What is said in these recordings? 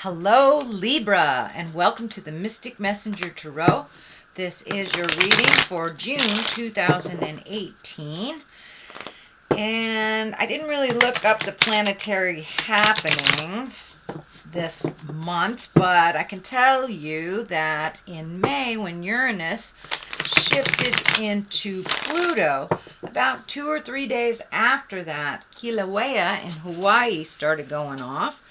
Hello, Libra, and welcome to the Mystic Messenger Tarot. This is your reading for June 2018. And I didn't really look up the planetary happenings this month, but I can tell you that in May, when Uranus shifted into Pluto, about 2 or 3 days after that, Kilauea in Hawaii started going off.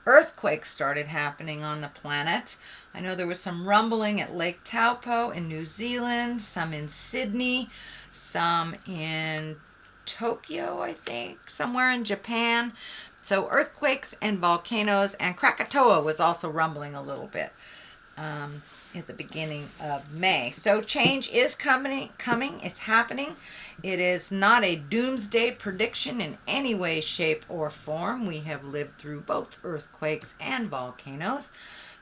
Earthquakes started happening on the planet. I know there was some rumbling at Lake Taupo in New Zealand, some in Sydney, some in Tokyo, I think, somewhere in Japan. So earthquakes and volcanoes, and Krakatoa was also rumbling a little bit at the beginning of May. So change is coming. It's happening. It is not a doomsday prediction in any way, shape, or form. We have lived through both earthquakes and volcanoes.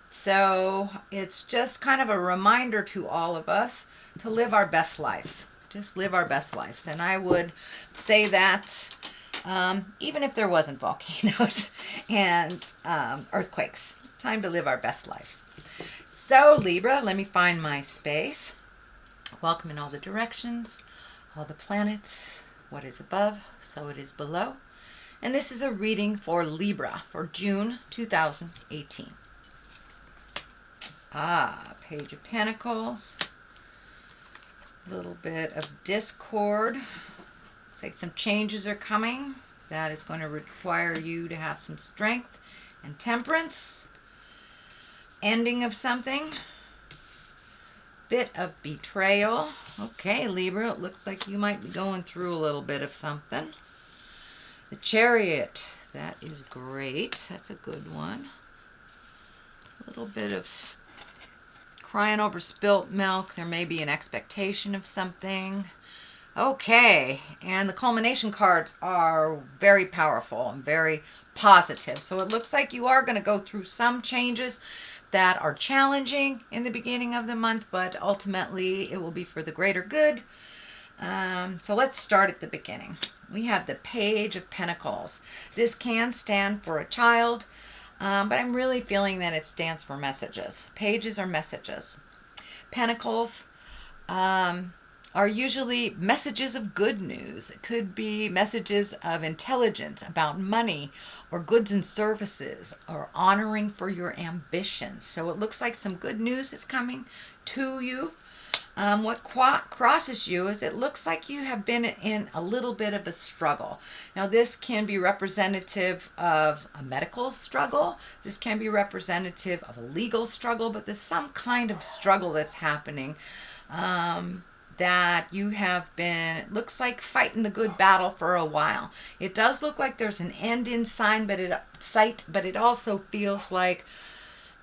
So it's just kind of a reminder to all of us to live our best lives. Just live our best lives. And I would say that even if there wasn't volcanoes and earthquakes, time to live our best lives. So Libra, let me find my space. Welcome in all the directions, all the planets. What is above, so it is below. And this is a reading for Libra for June 2018. Page of Pentacles. A little bit of discord. Looks like some changes are coming. That is going to require you to have some strength and temperance. Ending of something. Bit of betrayal. Okay, Libra, it looks like you might be going through a little bit of something. The Chariot. That is great. That's a good one. A little bit of crying over spilt milk. There may be an expectation of something. Okay, and the culmination cards are very powerful and very positive. So it looks like you are going to go through some changes that are challenging in the beginning of the month, but ultimately it will be for the greater good. So let's start at the beginning. We have the Page of Pentacles. This can stand for a child, but I'm really feeling that it stands for messages. Pages are messages. Pentacles are usually messages of good news. It could be messages of intelligence about money or goods and services or honoring for your ambitions. So it looks like some good news is coming to you. What crosses you is it looks like you have been in a little bit of a struggle. Now this can be representative of a medical struggle. This can be representative of a legal struggle, but there's some kind of struggle that's happening. That you have been, it looks like, fighting the good battle for a while. It does look like there's an end in sight, but it also feels like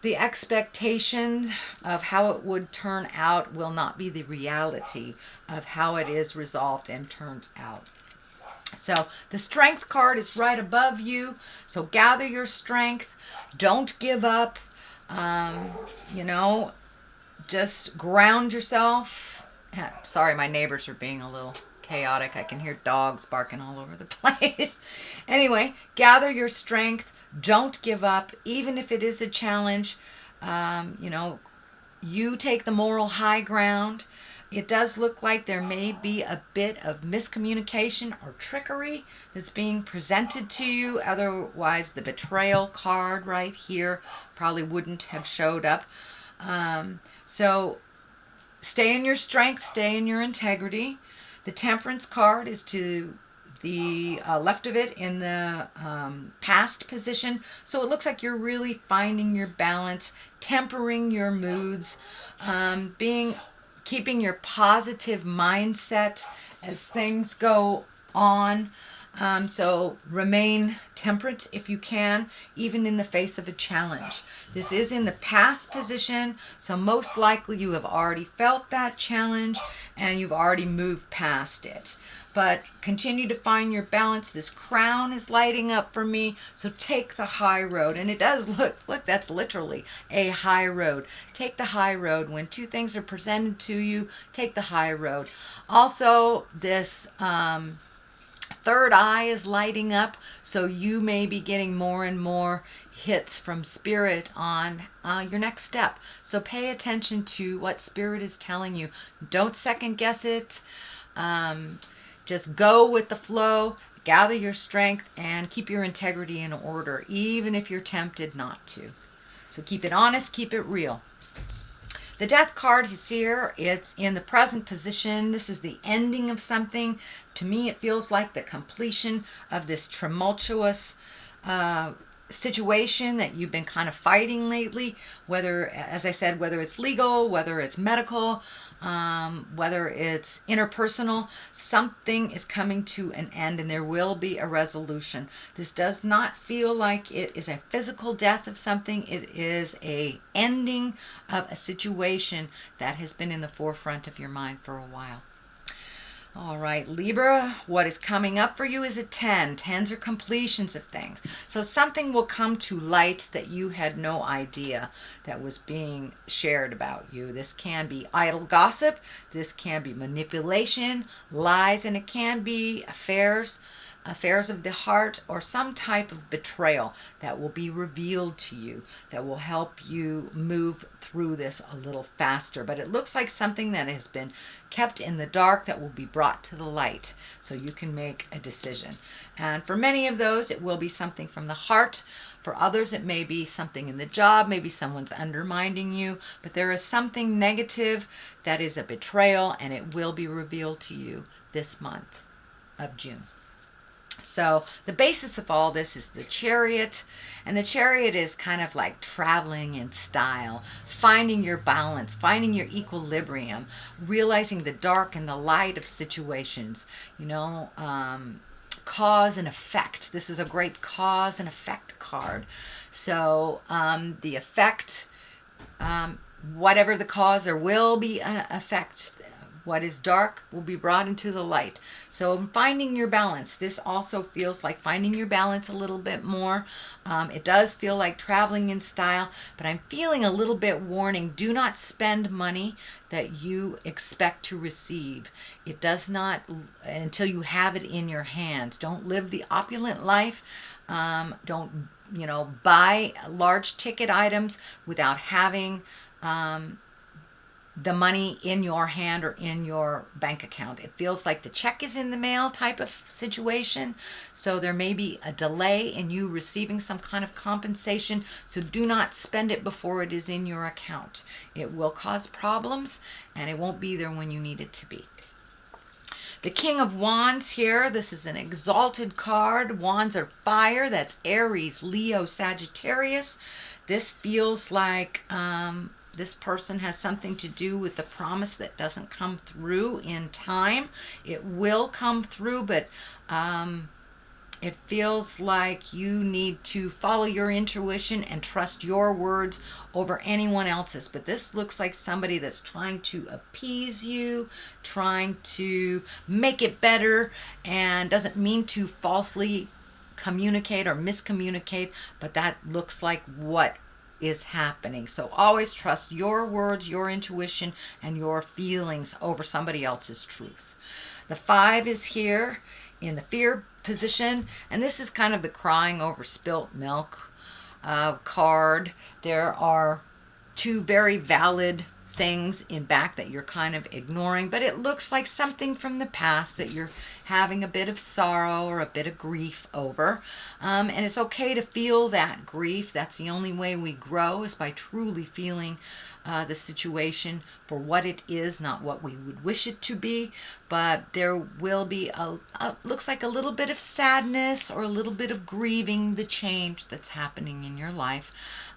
the expectation of how it would turn out will not be the reality of how it is resolved and turns out. So the Strength card is right above you. So gather your strength. Don't give up. Just ground yourself. Sorry, my neighbors are being a little chaotic. I can hear dogs barking all over the place. Anyway, gather your strength. Don't give up, even if it is a challenge. You take the moral high ground. It does look like there may be a bit of miscommunication or trickery that's being presented to you. Otherwise, the betrayal card right here probably wouldn't have showed up. So stay in your strength, stay in your integrity. The Temperance card is to the left of it in the past position. So it looks like you're really finding your balance, tempering your moods, keeping your positive mindset as things go on. So remain temperate if you can, even in the face of a challenge. This is in the past position, so most likely you have already felt that challenge and you've already moved past it. But continue to find your balance. This crown is lighting up for me, so take the high road. And it does look, that's literally a high road. Take the high road. When two things are presented to you, take the high road. Also, this third eye is lighting up, so you may be getting more and more hits from Spirit on your next step. So pay attention to what Spirit is telling you. Don't second guess it. Just go with the flow, gather your strength, and keep your integrity in order, even if you're tempted not to. So keep it honest, keep it real. The Death card is here. It's in the present position. This is the ending of something. To me, it feels like the completion of this tumultuous situation that you've been kind of fighting lately. Whether, as I said, whether it's legal, whether it's medical, whether it's interpersonal, something is coming to an end and there will be a resolution. This does not feel like it is a physical death of something. It is a ending of a situation that has been in the forefront of your mind for a while. All right, Libra, what is coming up for you is a 10. 10s are completions of things. So something will come to light that you had no idea that was being shared about you. This can be idle gossip. This can be manipulation, lies, and it can be affairs of the heart, or some type of betrayal that will be revealed to you that will help you move through this a little faster. But it looks like something that has been kept in the dark that will be brought to the light so you can make a decision. And for many of those, it will be something from the heart. For others, it may be something in the job, maybe someone's undermining you, but there is something negative that is a betrayal, and it will be revealed to you this month of June. So the basis of all this is the Chariot, and the Chariot is kind of like traveling in style, finding your balance, finding your equilibrium, realizing the dark and the light of situations, cause and effect. This is a great cause and effect card. So the effect, whatever the cause, there will be an effect. What is dark will be brought into the light. So finding your balance. This also feels like finding your balance a little bit more. It does feel like traveling in style, but I'm feeling a little bit warning. Do not spend money that you expect to receive. It does not, until you have it in your hands. Don't live the opulent life. Don't, buy large ticket items without having the money in your hand or in your bank account. It feels like the check is in the mail type of situation. So there may be a delay in you receiving some kind of compensation. So do not spend it before it is in your account. It will cause problems and it won't be there when you need it to be. The King of Wands here, this is an exalted card. Wands are fire. That's Aries, Leo, Sagittarius. This feels like this person has something to do with the promise that doesn't come through in time. It will come through, but it feels like you need to follow your intuition and trust your words over anyone else's. But this looks like somebody that's trying to appease you, trying to make it better, and doesn't mean to falsely communicate or miscommunicate, but that looks like what is happening. So always trust your words, your intuition, and your feelings over somebody else's truth. The 5 is here in the fear position, and this is kind of the crying over spilt milk card. There are 2 very valid things in back that you're kind of ignoring, but it looks like something from the past that you're having a bit of sorrow or a bit of grief over. And it's okay to feel that grief. That's the only way we grow, is by truly feeling the situation for what it is, not what we would wish it to be. But there will be looks like a little bit of sadness or a little bit of grieving the change that's happening in your life.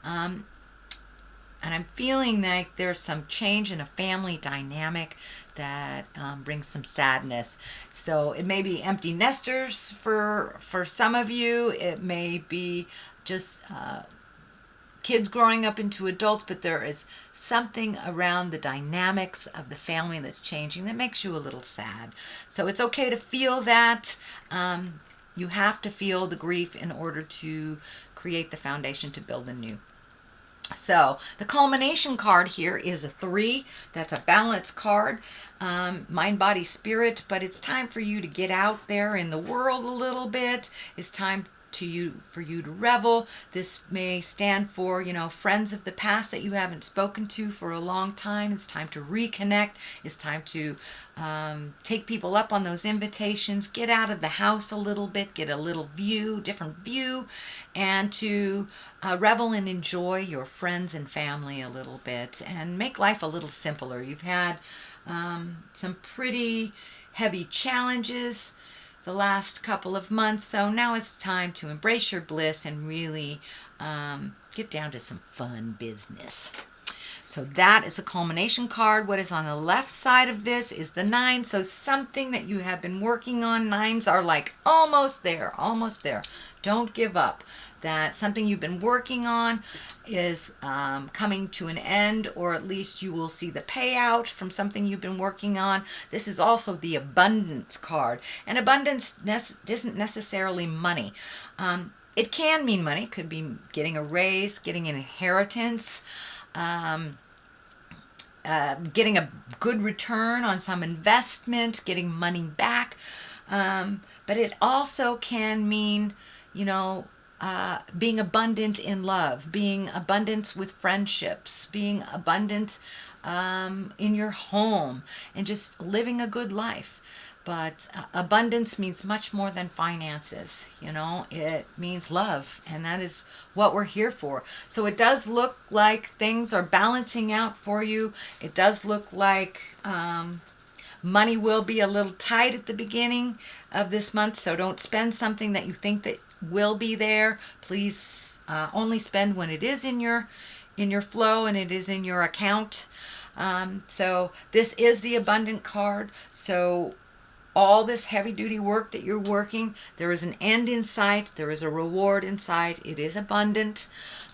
And I'm feeling like there's some change in a family dynamic that brings some sadness. So it may be empty nesters for some of you. It may be just kids growing up into adults, but there is something around the dynamics of the family that's changing that makes you a little sad. So it's okay to feel that. You have to feel the grief in order to create the foundation to build anew. So the culmination card here is a 3. That's a balance card, mind, body, spirit. But it's time for you to get out there in the world a little bit. It's time for you to revel. This may stand for, friends of the past that you haven't spoken to for a long time. It's time to reconnect. It's time to take people up on those invitations, get out of the house a little bit, get a little different view, and to revel and enjoy your friends and family a little bit and make life a little simpler. You've had some pretty heavy challenges the last couple of months, so now it's time to embrace your bliss and really get down to some fun business. So that is a culmination card. What is on the left side of this is the 9. So something that you have been working on. 9s are like almost there, almost there. Don't give up. That something you've been working on is coming to an end, or at least you will see the payout from something you've been working on. This is also the abundance card. And abundance isn't necessarily money. It can mean money. It could be getting a raise, getting an inheritance, getting a good return on some investment, getting money back. But it also can mean, being abundant in love, being abundant with friendships, being abundant in your home, and just living a good life. But abundance means much more than finances. It means love, and that is what we're here for. So it does look like things are balancing out for you. It does look like money will be a little tight at the beginning of this month, so don't spend something that you think that will be there. Please only spend when it is in your flow and it is in your account. So this is the abundant card. So all this heavy duty work that you're working, there is an end in sight. There is a reward in sight. It is abundant.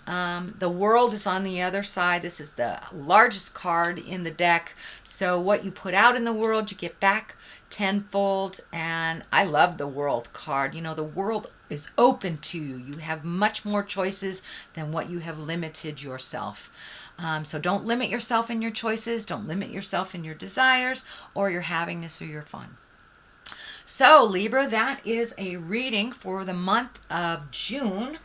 The world is on the other side. This is the largest card in the deck. So what you put out in the world, you get back tenfold. And I love the world card. The world is open to you. You have much more choices than what you have limited yourself. So don't limit yourself in your choices. Don't limit yourself in your desires or your happiness or your fun. So Libra, that is a reading for the month of June.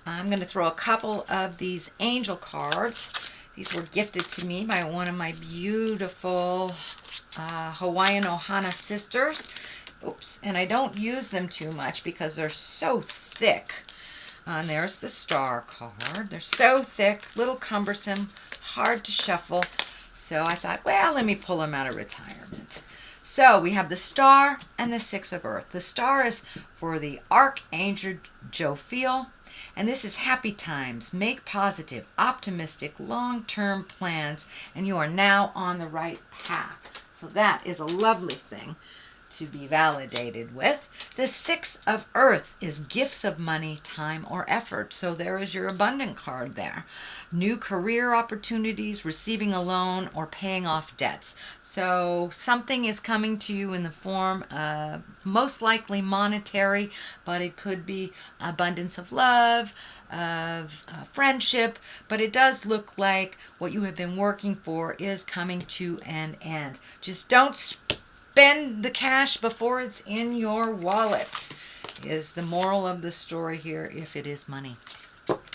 I'm going to throw a couple of these angel cards. These were gifted to me by one of my beautiful Hawaiian Ohana sisters. Oops, and I don't use them too much because they're so thick. And there's the star card. They're so thick, little cumbersome, hard to shuffle. So I thought, well, let me pull them out of retirement. So we have the star and the 6 of earth. The star is for the Archangel Jophiel, and this is happy times. Make positive, optimistic, long-term plans, and you are now on the right path. So that is a lovely thing to be validated with. The 6 of earth is gifts of money, time, or effort. So there is your abundant card there. New career opportunities, receiving a loan, or paying off debts. So something is coming to you in the form of most likely monetary, but it could be abundance of love, of friendship, but it does look like what you have been working for is coming to an end. Just don't spend the cash before it's in your wallet, is the moral of the story here, if it is money.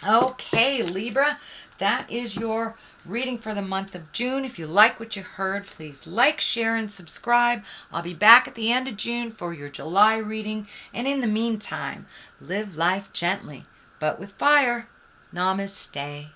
Okay, Libra, that is your reading for the month of June. If you like what you heard, please like, share, and subscribe. I'll be back at the end of June for your July reading. And in the meantime, live life gently, but with fire. Namaste.